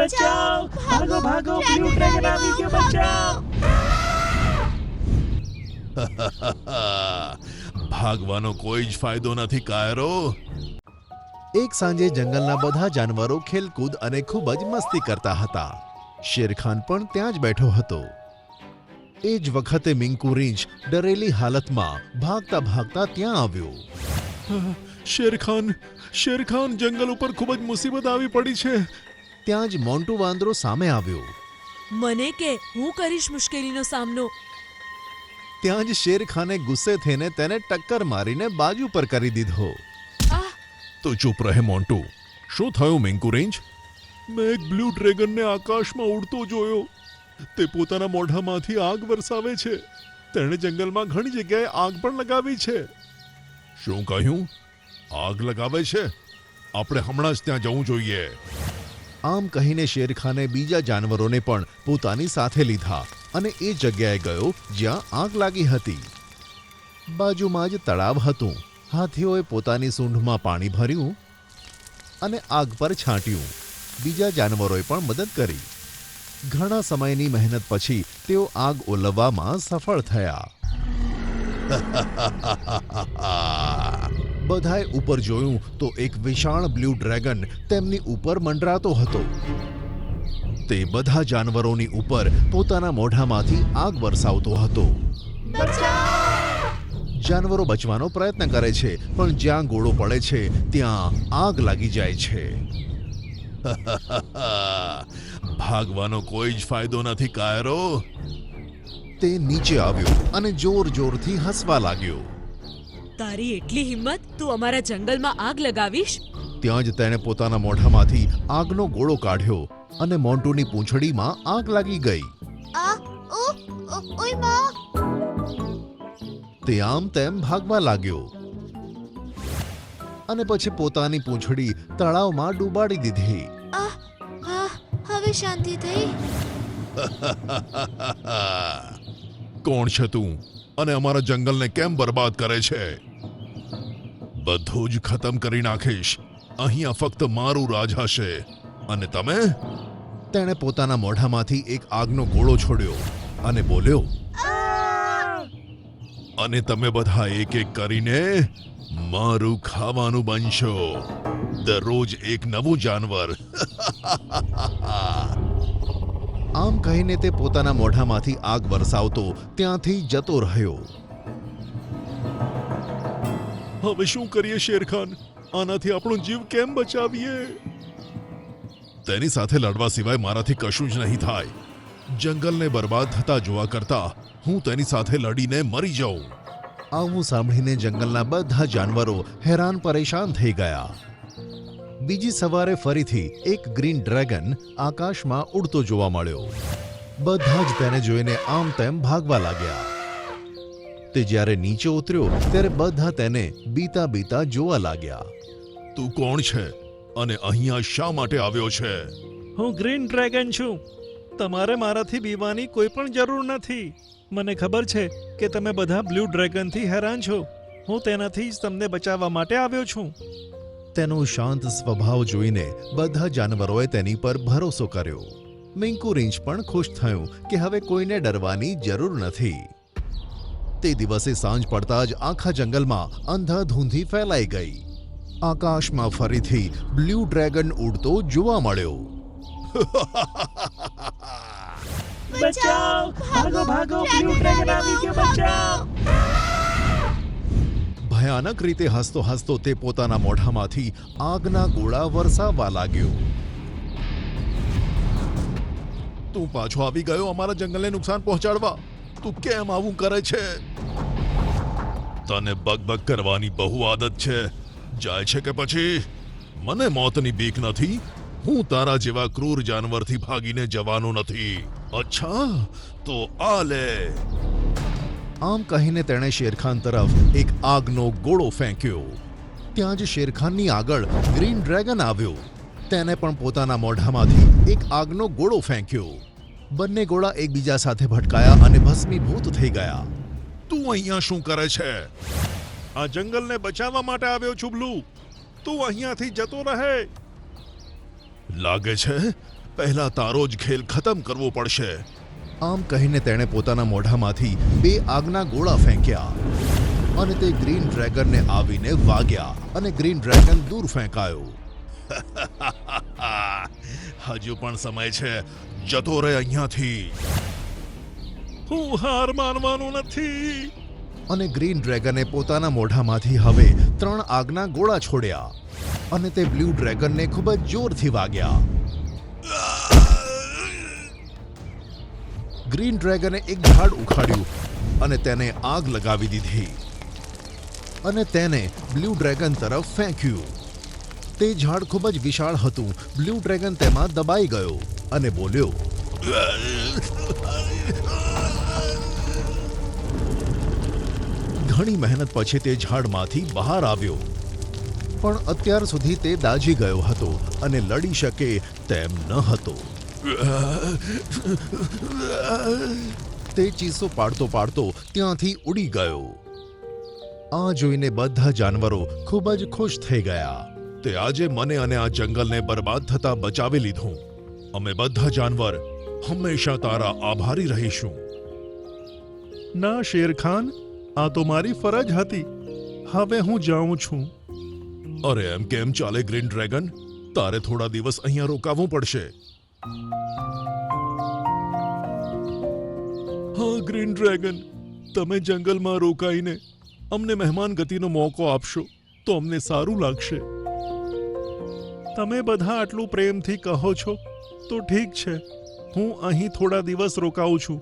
બચાવ! ભાગો ભાગો, બ્લુ ડ્રેગન આવી ગયો, બચાવ! ભાગવાનો કોઈ જ ફાયદો નથી કાયરો. એક સાંજે જંગલના બધા જાનવરો ખેલકૂદ અને ખૂબ જ મસ્તી કરતા હતા. શેરખાન પણ ત્યાં જ બેઠો હતો. એ જ વખતે મિંકુ રીંછ ડરેલી હાલતમાં ભાગતા ભાગતા ત્યાં આવ્યો. શેરખાન, જંગલ ઉપર ખૂબ જ મુસીબત આવી પડી છે. ત્યાં જ મોન્ટુ વાંદરો સામે આવ્યો. મને કે હું કરીશ મુશ્કેલીનો સામનો. ત્યાં જ શેરખાને ગુસ્સે થઈને તેને ટક્કર મારીને બાજુ પર કરી દીધો. આહ! તો ચૂપ રહે મોન્ટુ. શું થયું મિંકુ રીંછ? મેં એક બ્લુ ડ્રેગનને આકાશમાં ઉડતો જોયો. તે પોતાના મોઢામાંથી આગ વરસાવે છે. તેણે જંગલમાં ઘણી જગ્યાએ આગ પણ લગાવી છે. શું કહ્યું? આગ લગાવે છે? આપણે હમણાં જ ત્યાં જવું જોઈએ. આમ કહીને શેરખાને બીજા જાનવરોને પણ પોતાની સાથે લીધા અને એ જગ્યાએ ગયો જ્યાં આગ લાગી હતી. બાજુમાં જ તળાવ હતું. હાથીઓએ પોતાની સૂંઢમાં પાણી ભર્યું અને આગ પર છાંટ્યું. બીજા જાનવરોએ પણ મદદ કરી. ઘણા સમયની મહેનત પછી તેઓ આગ ઓલવવામાં સફળ થયા. બધાએ ઉપર જોયું તો એક વિશાળ બ્લુ ડ્રેગન તેમની ઉપર મંડરાતો હતો. તે બધા જાનવરોની ઉપર પોતાના મોઢામાંથી આગ વરસાવતો હતો. જાનવરો બચવાનો પ્રયત્ન કરે છે, પણ જ્યાં ગોળો પડે છે ત્યાં આગ લાગી જાય છે. ભાગવાનો કોઈ જ ફાયદો નથી કાયરો. તે નીચે આવ્યો અને જોરથી હસવા લાગ્યો. તારી એટલી હિંમત, તું અમારા જંગલમાં આગ લગાવીશ? ત્યાં જ તેણે પોતાના મોઢામાંથી આગનો ગોળો કાઢ્યો અને મોન્ટુની પૂંછડીમાં આગ લાગી ગઈ. તે આમ તેમ ભાગવા લાગ્યો અને પછી પોતાની પૂંછડી તળાવમાં ડૂબાડી દીધી. હવે શાંતિ થઈ. કોણ છે તું અને અમારા જંગલને કેમ બરબાદ કરે છે? બધું જ ખતમ કરી નાખીશ. અહીંયા ફક્ત મારું રાજ હશે. અને તમે? તેણે પોતાના મોઢામાંથી એક આગનો ગોળો છોડ્યો અને બોલ્યો, અને તમે બધા એક એક કરીને મારું ખાવાનું બનશો. દરરોજ એક નવું જાનવર. આમ કહીને તે પોતાના મોઢામાંથી આગ વરસાવતો ત્યાંથી જતો રહ્યો. હવે શું કરીએ શેરખાન? આનાથી આપણો જીવ કેમ બચાવીએ? તેની સાથે લડવા સિવાય મારાથી કશું જ નહીં થાય. જંગલને બરબાદ થતા જોવા કરતા હું તેની સાથે લડીને મરી જાઉં. આવું સાંભળીને જંગલના બધા જાનવરો હેરાન પરેશાન થઈ ગયા. બીજી સવારે ફરીથી એક ગ્રીન ડ્રેગન આકાશમાં ઉડતો જોવા મળ્યો. બધા જ તેને જોઈને આમ તેમ ભાગવા લાગ્યા. તે જ્યારે નીચે ઉતર્યો ત્યારે બધા તેને બીતા બીતા જોવા લાગ્યા. તું કોણ છે અને અહીંયા શા માટે આવ્યો છે? હું ગ્રીન ડ્રેગન છું. તમારે મારાથી બીવાની કોઈ પણ જરૂર નથી. મને ખબર છે કે તમે બધા બ્લુ ડ્રેગનથી હેરાન છો. હું તેનાથી જ તમને બચાવવા માટે આવ્યો છું. તેનો શાંત સ્વભાવ જોઈને બધા જાનવરોએ તેની પર ભરોસો કર્યો. મિંકુ રીંછ પણ ખુશ થયું કે હવે કોઈને ડરવાની જરૂર નથી. તે દિવસે સાંજ પડતા જ આખા જંગલમાં અંધાધૂંધી ફેલાઈ ગઈ. આકાશમાં ફરીથી બ્લુ ડ્રેગન ઉડતો જોવા મળ્યો. બચાવ! ભાગો ભાગો, બ્લુ ડ્રેગન આવી ગયો, બચાવ! ભયાનક રીતે હસતો હસતો તે પોતાના મોઢામાંથી આગના ગોળા વરસાવવા લાગ્યો. તું પાછો આવી ગયો અમારા જંગલને નુકસાન પહોંચાડવા? તું કેમ આવું કરે છે? તને બકબક કરવાની બહુ આદત છે. જાય છે કે પછી? મને મોતની બીક નથી. હું તારા જેવા ક્રૂર જાનવરથી ભાગીને જવાનો નથી. અચ્છા, તો આ લે. આમ કહીને તેણે શેરખાન તરફ એક આગનો ગોળો ફેંક્યો. ત્યાં જ શેરખાનની આગળ ગ્રીન ડ્રેગન આવ્યો. તેને પણ પોતાના મોઢામાંથી એક આગનો ગોળો ફેંક્યો. બંને ગોળા એકબીજા સાથે ભટકાયા અને ભસ્મીભૂત થઈ ગયા. તું અહીંયા શું કરે છે? આ જંગલને બચાવવા માટે આવ્યો છું બ્લુ. તું અહીંયાથી જતો રહે. લાગે છે પહેલા તારો જ ખેલ ખતમ કરવો પડશે. આમ કહીને તેણે પોતાના મોઢામાંથી 2 આગના ગોળા ફેંક્યા અને તે ગ્રીન ડ્રેગનને આવીને વાગ્યા અને ગ્રીન ડ્રેગન દૂર ફેંકાયો. હજુ પણ સમય છે, જતો રહે અહીંયાથી. હું હાર માનવાનો નથી. અને ગ્રીન ડ્રેગને પોતાના મોઢામાંથી હવે 3 આગના ગોળા છોડ્યા અને તે બ્લુ ડ્રેગનને ખૂબ જ જોરથી વાગ્યા. ગ્રીન ડ્રેગને એક ઝાડ ઉખાડ્યું અને તેને આગ લગાવી દીધી અને તેને બ્લુ ડ્રેગન તરફ ફેંક્યું. તે ઝાડ ખૂબ જ વિશાળ હતું. બ્લુ ડ્રેગન તેમાં દબાઈ ગયો અને બોલ્યો, ઘણી મહેનત પછી તે ઝાડમાંથી બહાર આવ્યો, પણ અત્યાર સુધી તે દાઝી ગયો હતો અને લડી શકે તેમ ન હતો. તે ચીસો પાડતો પાડતો ત્યાંથી ઉડી ગયો. આ જોઈને બધા જાનવરો ખૂબ જ ખુશ થઈ ગયા. તે આજે મને અને આ જંગલને બરબાદ થતા બચાવી લીધું. અમે બધા જાનવર હંમેશા તારા આભારી રહીશું. ના શેરખાન, આ તો મારી ફરજ હતી. હવે હું જાઉં છું. અરે એમ કેમ ચાલે ગ્રીન ડ્રેગન? તારે થોડા દિવસ અહીંયા રોકાવું પડશે. હા ગ્રીન ડ્રેગન, તમે જંગલમાં રોકાઈને અમને મહેમાન ગતિનો મોકો આપશો તો અમને સારું લાગશે. તમે બધા આટલું પ્રેમથી કહો છો તો ઠીક છે. હું અહીં થોડા દિવસ રોકાઉં છું.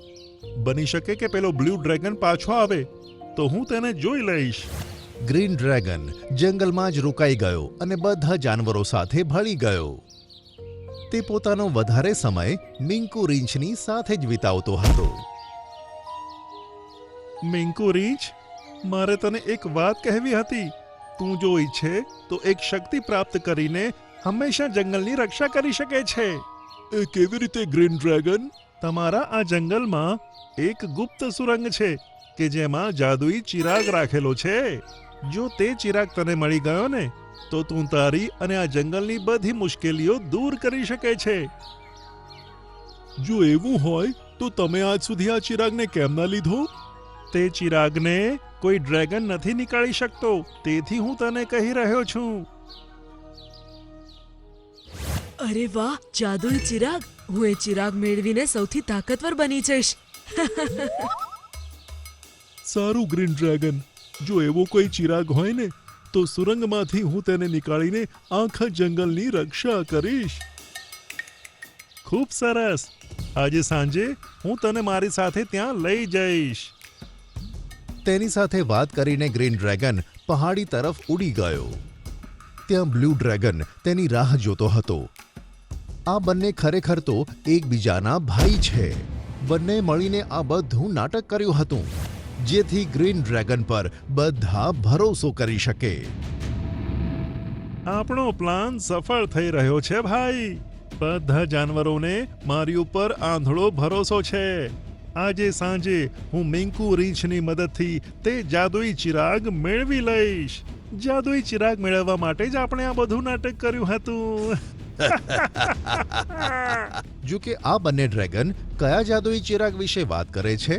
બની શકે કે પેલો બ્લુ ડ્રેગન પાછો આવે તો હું તેને જોઈ લઈશ. ગ્રીન ડ્રેગન જંગલમાં જ રોકાઈ ગયો અને બધા જાનવરો સાથે ભળી ગયો. તે પોતાનો વધારે સમય મિંકુ રીંછની સાથે જ વિતાવતો હતો. મિંકુ રીંછ, મારે તને એક વાત કહેવી હતી. તું જો ઈચ્છે તો એક શક્તિ પ્રાપ્ત કરીને હંમેશા જંગલની રક્ષા કરી શકે છે. એ કેવી રીતે ગ્રીન ડ્રેગન? તમારા આ જંગલમાં એક ગુપ્ત સુરંગ છે કે જેમાં જાદુઈ ચિરાગ રાખેલો છે. જો તે ચિરાગ તને મળી ગયો ને તો તું તારી અને આ જંગલની બધી મુશ્કેલીઓ દૂર કરી શકે છે. જો એવું હોય તો તમે આજ સુધી આ ચિરાગને કેમ ના લીધો? તે ચિરાગને કોઈ ડ્રેગન નથી નીકાળી શકતો, તેથી હું તને કહી રહ્યો છું. અરે વાહ, જાદુઈ ચિરાગ! હું એ ચિરાગ મેળવીને સૌથી તાકાતવર બની જઈશ. સારું ગ્રીન ડ્રેગન, જો એવો કોઈ ચિરાગ હોય ને તો સુરંગમાંથી હું તેને નીકાળીને આખા જંગલની રક્ષા કરીશ. ખૂબ સરસ. આજે સાંજે હું તને મારી સાથે ત્યાં લઈ જઈશ. તેની સાથે વાત કરીને ગ્રીન ડ્રેગન પહાડી તરફ ઉડી ગયો. ત્યાં બ્લુ ડ્રેગન તેની રાહ જોતો હતો. આ બંને ખરેખર તો એકબીજાના ભાઈ છે. બંને મળીને આ બધું નાટક કર્યું હતું જેથી ગ્રીન ડ્રેગન પર બધા ભરોસો કરી શકે. આપણો પ્લાન સફળ થઈ રહ્યો છે ભાઈ. બધા જાનવરોને મારી ઉપર આંધળો ભરોસો છે. આજે સાંજે હું મિંકુ રીંછની મદદથી તે જાદુઈ ચિરાગ મેળવી લઈશ. જાદુઈ ચિરાગ મેળવવા માટે જ આપણે આ બધું નાટક કર્યું હતું. જો કે આ બંને ડ્રેગન કયા જાદુઈ ચિરાગ વિશે વાત કરે છે?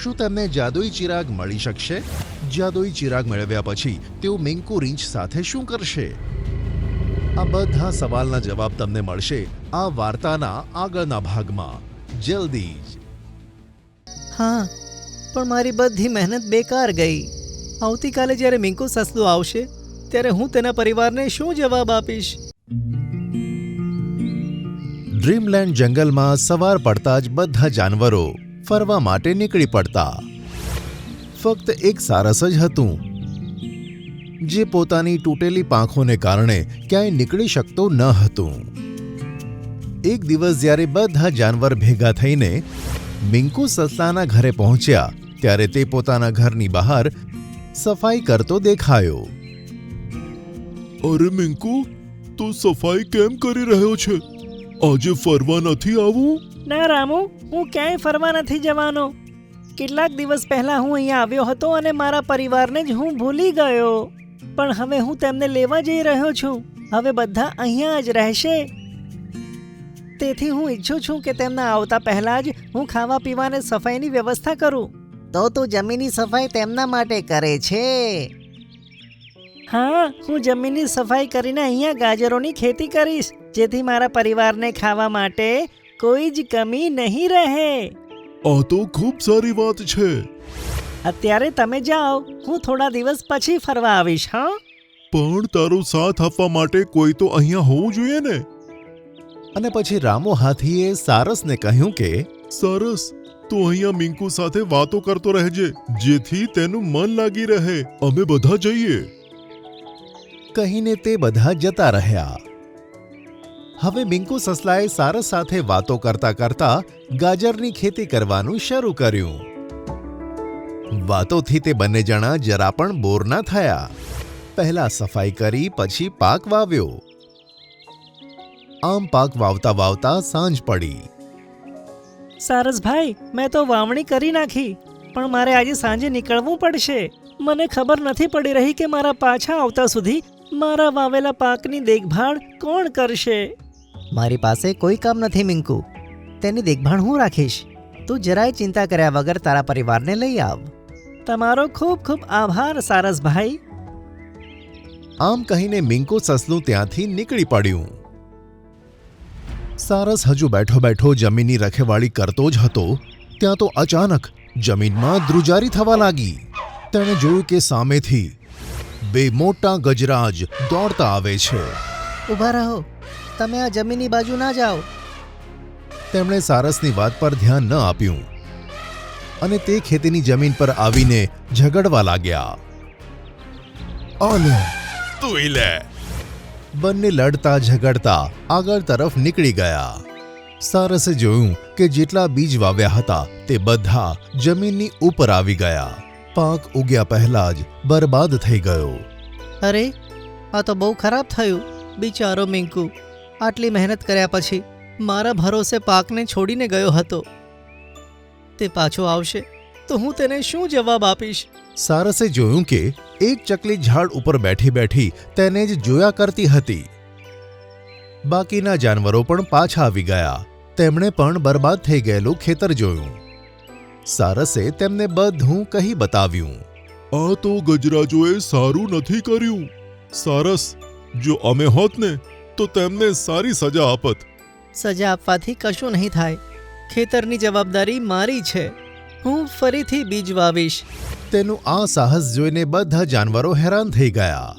શું તેમને જાદુઈ ચિરાગ મળી શકશે? જાદુઈ ચિરાગ મેળવ્યા પછી તેઓ મિંકુ રીંછ સાથે શું કરશે? આ બધા સવાલના જવાબ તમને મળશે આ વાર્તાના આગળના ભાગમાં. જલ્દી જ. હા, પણ મારી બધી મહેનત બેકાર ગઈ. આવતીકાલે જ્યારે મિંકુ સસલું આવશે ત્યારે હું તેના પરિવારને શું જવાબ આપીશ? ડ્રીમલેન્ડ જંગલમાં સવાર પડતા જ બધા જાનવરો ફરવા માટે નીકળી પડતા. ફક્ત એક સારસ જ હતું જે પોતાની તૂટેલી પાંખોને કારણે ક્યાંય નીકળી શકતો ન હતું. એક દિવસ જ્યારે બધા જાનવર ભેગા થઈને મિંકુ સસલાના ઘરે પહોંચ્યા ત્યારે તે પોતાના ઘરની બહાર સફાઈ કરતો દેખાયો. અરે મિંકુ, તું સફાઈ કેમ કરી રહ્યો છે? આજે ફરવા નથી આવું? ના રામુ, હું ક્યાંય ફરવા નથી જવાનો. કેટલાક દિવસ પહેલા હું અહીંયા આવ્યો હતો અને મારા પરિવારને જ હું ભૂલી ગયો. પણ હવે હું તેમને લેવા જઈ રહ્યો છું. હવે બધા અહીંયા જ રહેશે. તેથી હું ઈચ્છું છું કે તેમના આવતા પહેલા જ હું ખાવા પીવાને સફાઈની વ્યવસ્થા કરું. તો તું જમીનની સફાઈ તેમના માટે કરે છે? હા, હું જમીનની સફાઈ કરીને અહીંયા ગાજરોની ખેતી કરીશ, જેથી મારા પરિવારને ખાવા માટે કોઈ જ કમી નહીં રહે. આ તો ખૂબ સારી વાત છે. અત્યારે તમે જાઓ, હું થોડા દિવસ પછી ફરવા આવીશ. હા, પણ તારો સાથ આપવા માટે કોઈ તો અહીંયા હોવું જોઈએ ને. અને પછી રામુ હાથીએ સારસને કહ્યું કે સરસ, તું અહીંયા મિંકુ સાથે વાતો કરતો રહેજે, જેથી તેનું મન લાગી રહે. અમે બધા જઈએ. કહીને તે બધા જતા રહ્યા. હવે મિંકુ સસલાએ સારસ સાથે વાતો કરતા કરતા ગાજરની ખેતી કરવાનું શરૂ કર્યું. વાતોથી તે બંને જણા જરા પણ બોર ના થયા. પહેલા સફાઈ કરી, પછી પાક વાવ્યો. આમ પાક વાવતા વાવતા સાંજ પડી. સારસભાઈ, મેં તો વાવણી કરી નાખી, પણ મારે આજે સાંજે નીકળવું પડશે. મને ખબર નથી પડી રહી કે મારા પાછા આવતા સુધી મારા વાવેલા પાકની દેખભાળ કોણ કરશે. મારી પાસે કોઈ કામ નથી મિંકુ, તેની દેખભાળ હું રાખીશ. તું જરાય ચિંતા કર્યા વગર તારા પરિવારને લઈ આવ. તમારો ખૂબ ખૂબ આભાર સારસભાઈ. આમ કહીને મિંકુ સસલું ત્યાંથી નીકળી પડ્યું. સારસ હજુ બેઠો બેઠો જમીનની રખેવાળી કરતો જ હતો, ત્યાં તો અચાનક જમીનમાં ધ્રુજારી થવા લાગી. તેણે જોયું કે સામેથી બે મોટા ગજરાજ દોડતા આવે છે. ઊભા રહો, તમે આ જમીનની બાજુ ના જાઓ. તેમણે સારસની વાત પર ધ્યાન ન આપ્યું અને તે ખેતીની જમીન પર આવીને ઝઘડવા લાગ્યા. આલે, તું લે. બંને લડતા ઝઘડતા આગળ તરફ નીકળી ગયા. સારસે જોયું કે જેટલા બીજ વાવ્યા હતા તે બધા જમીનની ઉપર આવી ગયા. પાક ઉગ્યા પહેલા જ બરબાદ થઈ ગયો. અરે, આ તો બહુ ખરાબ થયું. બિચારો મિંકુ આટલી મહેનત કર્યા પછી મારા ભરોસે પાકને છોડીને ગયો હતો. તે પાછો આવશે તો હું તેને શું જવાબ આપીશ? સારસે જોયું કે એક ચકલી ઝાડ ઉપર બેઠી બેઠી તેને જ જોયા કરતી હતી. બાકીના જાનવરો પણ પાછા આવી ગયા. તેમણે પણ બરબાદ થઈ ગયેલું ખેતર જોયું. સારસે તેમને બધું કહી બતાવ્યું. આ તો ગજરાજોએ સારું નથી કર્યું. સારસ, જો અમે હોત ને તો તેમને સારી સજા આપત. સજા આપવાથી કશું નહીં થાય. ખેતરની જવાબદારી મારી છે. હું ફરીથી બીજ વાવીશ. તેનું આ સાહસ જોઈને બધા જાનવરો હેરાન થઈ ગયા.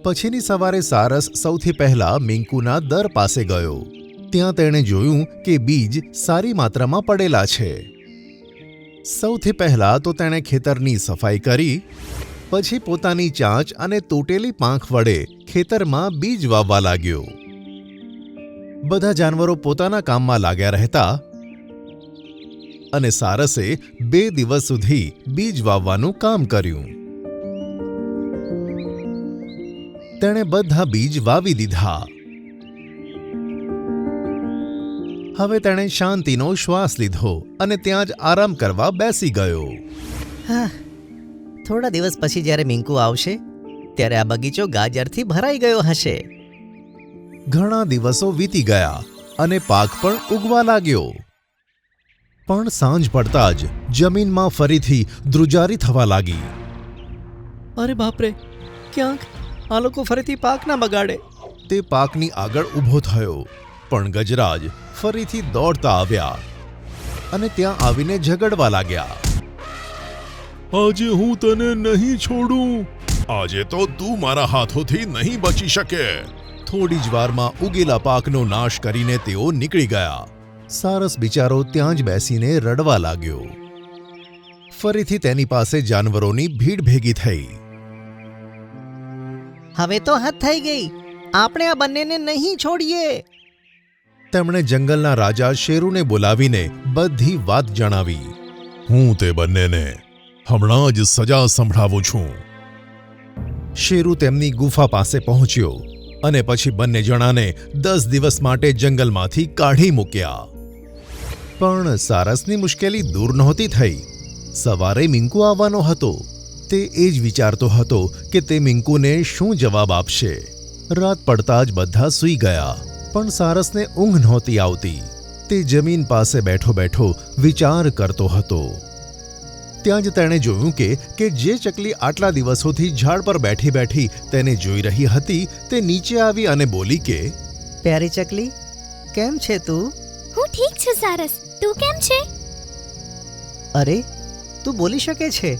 પછીની સવારે સારસ સૌથી પહેલા મિંકુના દર પાસે ગયો. ત્યાં તેણે જોયું કે બીજ સારી માત્રામાં પડેલા છે. સૌથી પહેલા તો તેણે ખેતરની સફાઈ કરી, પછી પોતાની ચાંચ અને તૂટેલી પાંખ વડે ખેતરમાં બીજ વાવવા લાગ્યો. બધા જાનવરો પોતાના કામમાં લાગ્યા રહેતા અને સારસે 2 દિવસ સુધી બીજ વાવવાનું કામ કર્યું. તેણે બધા બીજ વાવી દીધા. હવે તેણે શાંતિનો શ્વાસ લીધો અને ત્યાં જ આરામ કરવા બેસી ગયો. થોડા દિવસ પછી જ્યારે મિંકુ આવશે ત્યારે આ બગીચો ગાજરથી ભરાઈ ગયો હશે. ઘણા દિવસો વીતી ગયા અને પાક પણ ઉગવા લાગ્યો. પણ સાંજ પડતા જ જમીનમાં ફરીથી ધ્રુજારી થવા લાગી. અરે બાપરે, ક્યાંક આ લોકો ફરીથી પાક ના બગાડે. તે પાકની આગળ ઊભો થયો, પણ ગજરાજ ફરીથી દોડતા આવ્યા અને ત્યાં આવીને ઝઘડવા લાગ્યા. આજે હું તને નહીં છોડું. આજે તો તું મારા હાથોથી નહીં બચી શકે. થોડી જ વારમાં ઉગેલા પાકનો નાશ કરીને તેઓ નીકળી ગયા. સારસ બિચારો ત્યાં જ બેસીને રડવા લાગ્યો. ફરીથી તેની પાસે જાનવરોની ભીડ ભેગી થઈ. હવે તો હદ થઈ ગઈ. આપણે આ બંનેને નહીં છોડીએ. તેમણે જંગલના રાજા શેરુને બોલાવીને બધી વાત જણાવી. હું તે બંનેને હમણાં જ સજા સંભળાવું છું. શેરુ તેમની ગુફા પાસે પહોંચ્યો અને પછી બંને જણાને 10 દિવસ માટે જંગલમાંથી કાઢી મૂક્યા. પણ સારસની મુશ્કેલી દૂર નહોતી થઈ. સવારે મિંકુ આવવાનો હતો. તે એ જ વિચારતો હતો કે તે મિંકુને શું જવાબ આપશે. રાત પડતા જ બધા સૂઈ ગયા, પણ સારસને ઊંઘ નહોતી આવતી. તે જમીન પાસે બેઠો બેઠો વિચાર કરતો હતો. ત્યાં જ તેણે જોયું કે જે ચકલી આટલા દિવસોથી ઝાડ પર બેઠી બેઠી તેને જોઈ રહી હતી તે નીચે આવી અને બોલી કે, પ્યારી ચકલી, કેમ છે તું? હું ઠીક છું સારસ, તું કેમ છે? અરે, તું બોલી શકે છે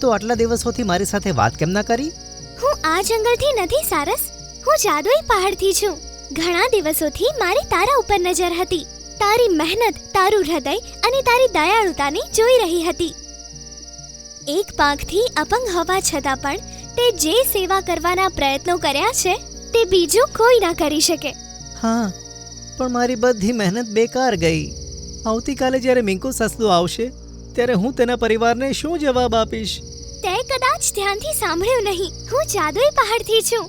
તો આટલા દિવસોથી મારી સાથે વાત કેમ ના કરી? હું આ જંગલથી નથી સારસ, હું જાદુઈ પહાડથી છું. ઘણા દિવસોથી મારી તારા ઉપર નજર હતી. તારી મહેનત, તારું હૃદય અને તારી દયાળુતાને જોઈ રહી હતી. એક પાંખથી અપંગ હોવા છતાં પણ તે જે સેવા કરવાના પ્રયત્નો કર્યા છે તે બીજું કોઈ ના કરી શકે. હા, પણ મારી બધી મહેનત બેકાર ગઈ. આવતીકાલે જ્યારે મિંકુ સસલું આવશે ત્યારે હું તેના પરિવારને શું જવાબ આપીશ? તે કદાચ ધ્યાનથી સાંભળ્યું નહીં. હું જાદુઈ પહાડથી છું.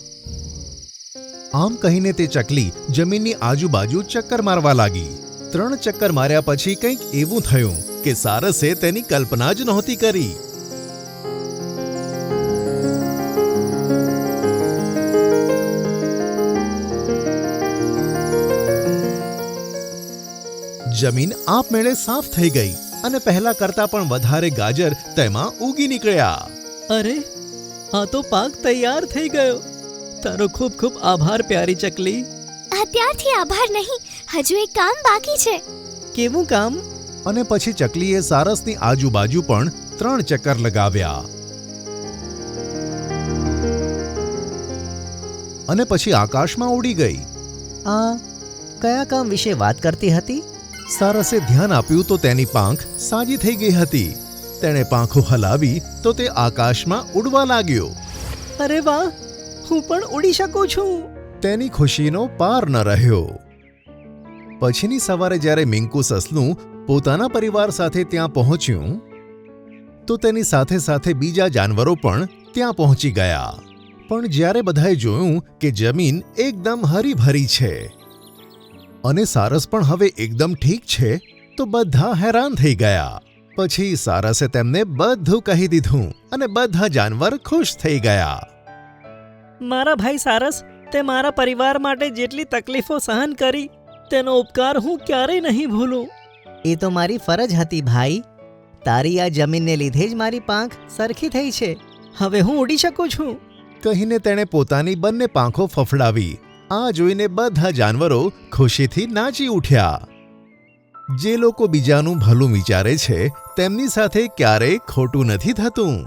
આમ કહીને તે ચકલી જમીનની આજુબાજુ ચક્કર મારવા લાગી. 3 ચક્કર માર્યા પછી કંઈક એવું થયું કે સારસે તેની કલ્પના જ નહોતી કરી. જમીન આપમેળે સાફ થઈ ગઈ અને પહેલા કરતા પણ વધારે ગાજર તેમાં ઉગી નીકળ્યા. અરે, આ તો પાક તૈયાર થઈ ગયો. તારો ખૂબ ખૂબ આભાર પ્યારી ચકલી. અત્યારથી આભાર નહીં, હજુ એક કામ બાકી છે. કેવું કામ? અને પછી ચકલીએ સારસની આજુબાજુ પણ 3 ચક્કર લગાવ્યા. અને પછી આકાશમાં ઉડી ગઈ. આ કયા કામ વિશે વાત કરતી હતી? સારસે ધ્યાન આપ્યું તો તેની પાંખ સાજી થઈ ગઈ હતી. તેણે પાંખો હલાવી તો તે આકાશમાં ઉડવા લાગ્યો. અરે વાહ, હું પણ ઉડી શકું છું. તેની ખુશીનો પાર ન રહ્યો. પછીની સવારે જ્યારે મિંકુ સસલું પોતાના પરિવાર સાથે ત્યાં પહોંચ્યું તો તેની સાથે સાથે બીજા જાનવરો પણ ત્યાં પહોંચી ગયા. પણ જ્યારે બધાએ જોયું કે જમીન એકદમ હરીભરી છે અને સારસ પણ હવે એકદમ ઠીક છે તો બધા હેરાન થઈ ગયા. પછી સારસે તેમને બધું કહી દીધું અને બધા જાનવર ખુશ થઈ ગયા. મારા ભાઈ સારસ, તે મારા પરિવાર માટે જેટલી તકલીફો સહન કરી તેનો ઉપકાર હું ક્યારેય નહીં ભૂલું. એ તો મારી ફરજ હતી ભાઈ. તારી આ જમીનને લીધે જ મારી પાંખ સરખી થઈ છે. હવે હું ઉડી શકું છું. કહીને તેણે પોતાની બંને પાંખો ફફડાવી. આ જોઈને બધા જાનવરો ખુશીથી નાચી ઉઠ્યા. જે લોકો બીજાનું ભલું વિચારે છે તેમની સાથે ક્યારેય ખોટું નથી થતું.